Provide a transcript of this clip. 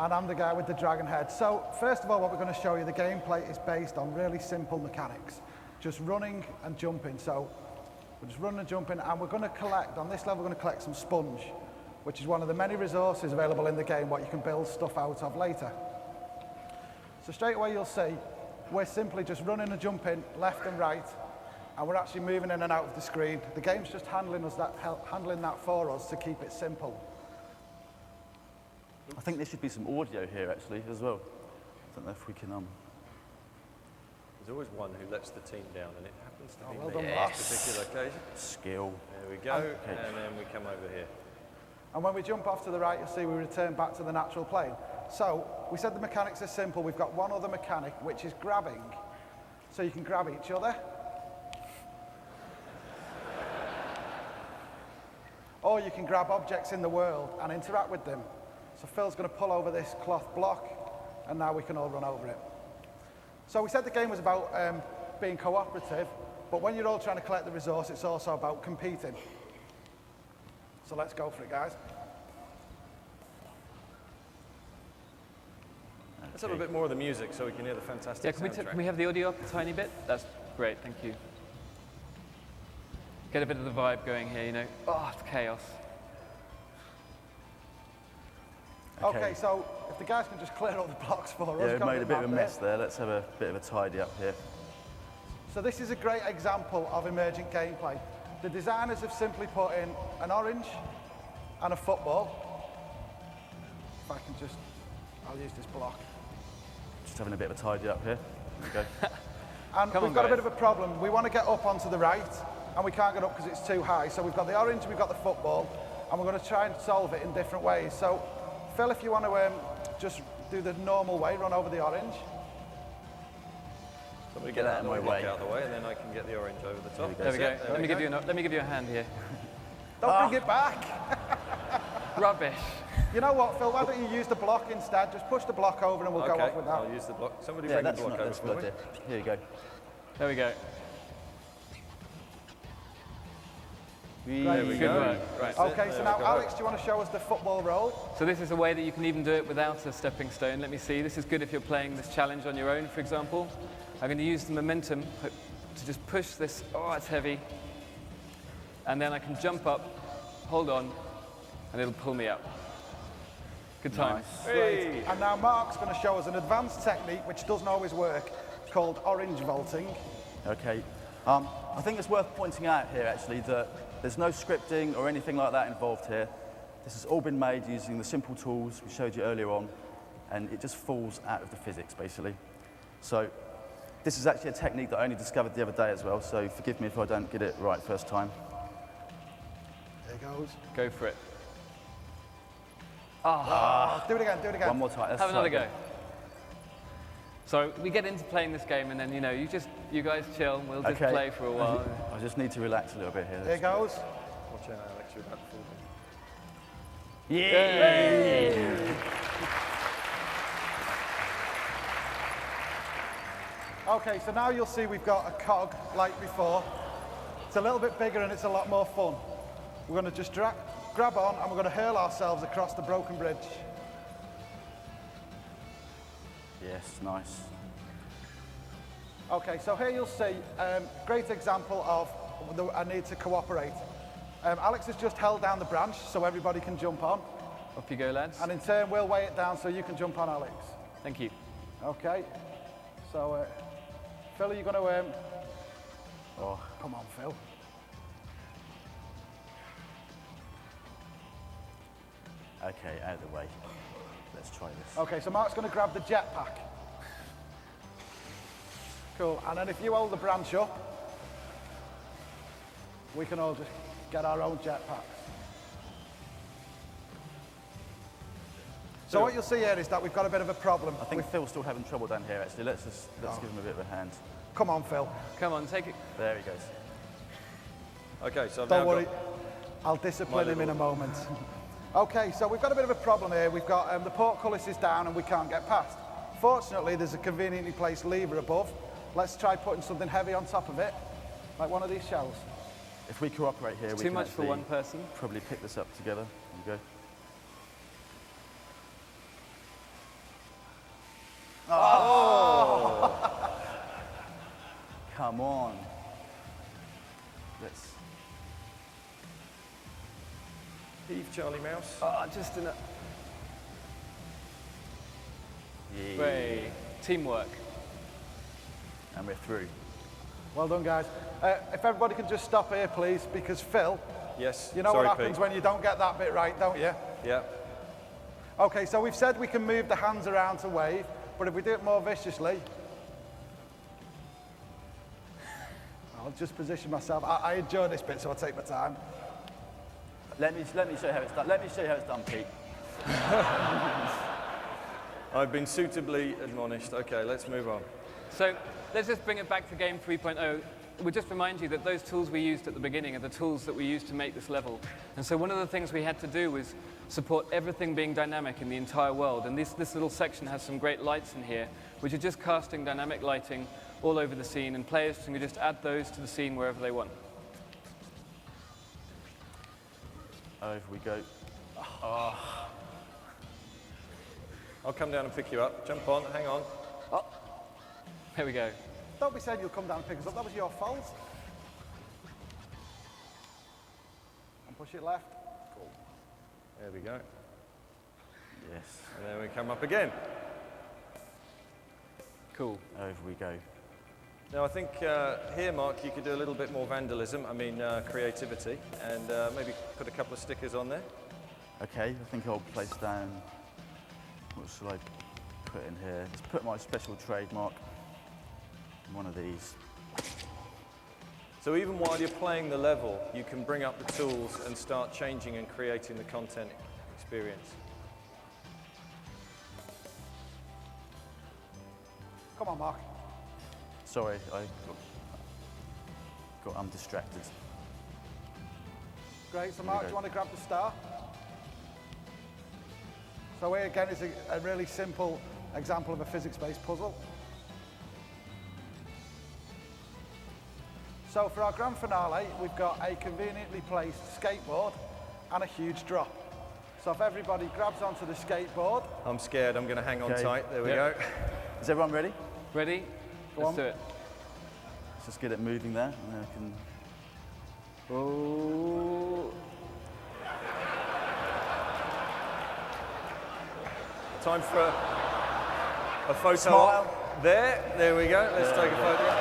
And I'm the guy with the dragon head. So first of all, what we're going to show you, the gameplay is based on really simple mechanics. Just running and jumping. So we're just running and jumping, and we're going to collect, on this level, we're going to collect some sponge, which is one of the many resources available in the game, what you can build stuff out of later. So straight away you'll see, we're simply just running and jumping left and right, and we're actually moving in and out of the screen. The game's just handling that for us to keep it simple. I think there should be some audio here actually as well. I don't know if we can. There's always one who lets the team down, and it happens to be well me done, on this particular occasion. Skill. There we go, and then we come over here. And when we jump off to the right, you'll see we return back to the natural plane. So we said the mechanics are simple. We've got one other mechanic, which is grabbing. So you can grab each other. Or you can grab objects in the world and interact with them. So Phil's going to pull over this cloth block, and now we can all run over it. So we said the game was about being cooperative, but when you're all trying to collect the resource, it's also about competing. So let's go for it, guys. Let's have a bit more of the music so we can hear the fantastic soundtrack. Can we have the audio up a tiny bit? That's great, thank you. Get a bit of the vibe going here, you know. Oh, it's chaos. Okay, so if the guys can just clear all the blocks for us. Yeah, we made a bit of a mess there. Let's have a bit of a tidy up here. So this is a great example of emergent gameplay. The designers have simply put in an orange and a football. If I can just, I'll use this block. Just having a bit of a tidy up here. There we go. And we've got a bit of a problem. We want to get up onto the right, and we can't get up because it's too high. So we've got the orange, we've got the football, and we're going to try and solve it in different ways. So Phil, if you want to just do the normal way, run over the orange. Somebody get that out of the way, and then I can get the orange over the top. There we go. Let me give you a hand here. Don't bring it back. Rubbish. You know what, Phil? Why don't you use the block instead? Just push the block over, and we'll go off with that. I'll use the block. Somebody bring the block over for me. Here you go. There we go. There we go. Right. Okay, so now Alex, do you want to show us the football roll? So this is a way that you can even do it without a stepping stone. Let me see. This is good if you're playing this challenge on your own, for example. I'm going to use the momentum to just push this. Oh, it's heavy. And then I can jump up, hold on, and it'll pull me up. Good time. Nice. Hey. And now Mark's going to show us an advanced technique, which doesn't always work, called orange vaulting. Okay. I think it's worth pointing out here, actually, that there's no scripting or anything like that involved here. This has all been made using the simple tools we showed you earlier on, and it just falls out of the physics, basically. So this is actually a technique that I only discovered the other day as well, so forgive me if I don't get it right first time. There it goes. Go for it. Do it again, do it again. One more time. Have another go. So we get into playing this game, and then, you know, you guys chill, we'll just play for a while. I just need to relax a little bit here. There it goes. Watch out, Alex, you're about to fall down. Yeah! Okay, so now you'll see we've got a cog like before. It's a little bit bigger and it's a lot more fun. We're going to just grab on and we're going to hurl ourselves across the broken bridge. Yes, nice. Okay, so here you'll see a great example of a need to cooperate. Alex has just held down the branch so everybody can jump on. Off you go, lads. And in turn, we'll weigh it down so you can jump on, Alex. Thank you. Okay. So, Phil, are you going to... Oh, come on, Phil. Okay, out of the way. Let's try this. Okay, so Mark's going to grab the jetpack. Cool, and then if you hold the branch up, we can all just get our own jetpacks. So what you'll see here is that we've got a bit of a problem. I think Phil's still having trouble down here, actually. Let's give him a bit of a hand. Come on, Phil. Come on, take it. There he goes. Okay, so don't worry, I'll discipline him in a moment. Okay, so we've got a bit of a problem here. We've got the portcullis is down and we can't get past. Fortunately, there's a conveniently placed lever above. Let's try putting something heavy on top of it, like one of these shells. If we cooperate here, we can too much for one person. Probably pick this up together. There you go. let's. Heave, Charlie Mouse. Oh, just enough. Yeah. Great. Teamwork. And we're through. Well done, guys. If everybody can just stop here, please, because Phil, Yes. you know Sorry, what happens Pete. when you don't get that bit right, don't you? Yeah. Okay, so we've said we can move the hands around to wave, but if we do it more viciously, I'll just position myself. I enjoy this bit, so I'll take my time. Let me show you how it's done. Let me show you how it's done, Pete. I've been suitably admonished. Okay, let's move on. So let's just bring it back to game 3.0. We'll just remind you that those tools we used at the beginning are the tools that we used to make this level. And so one of the things we had to do was support everything being dynamic in the entire world. And this little section has some great lights in here, which are just casting dynamic lighting all over the scene, and players can just add those to the scene wherever they want. Over we go. I'll come down and pick you up. Jump on, hang on. Here we go. Don't be saying you'll come down and pick us up. That was your fault. And push it left. Cool. There we go. Yes. And then we come up again. Cool. Over we go. Now I think here, Mark, you could do a little bit more vandalism, creativity, and maybe put a couple of stickers on there. Okay, I think I'll place down, what shall I put in here? Let's put my special trademark in one of these. So even while you're playing the level, you can bring up the tools and start changing and creating the content experience. Come on, Mark. Sorry, I got distracted. Great, so Mark, do you want to grab the star? So here again is a really simple example of a physics-based puzzle. So for our grand finale, we've got a conveniently placed skateboard and a huge drop. So if everybody grabs onto the skateboard. I'm scared, I'm going to hang on Okay. tight. There we Yep. go. Is everyone ready? Ready? Go Let's on. do it. Let's just get it moving there, and then I can. Oh. Time for a photo. Smile. There we go. Let's take a photo.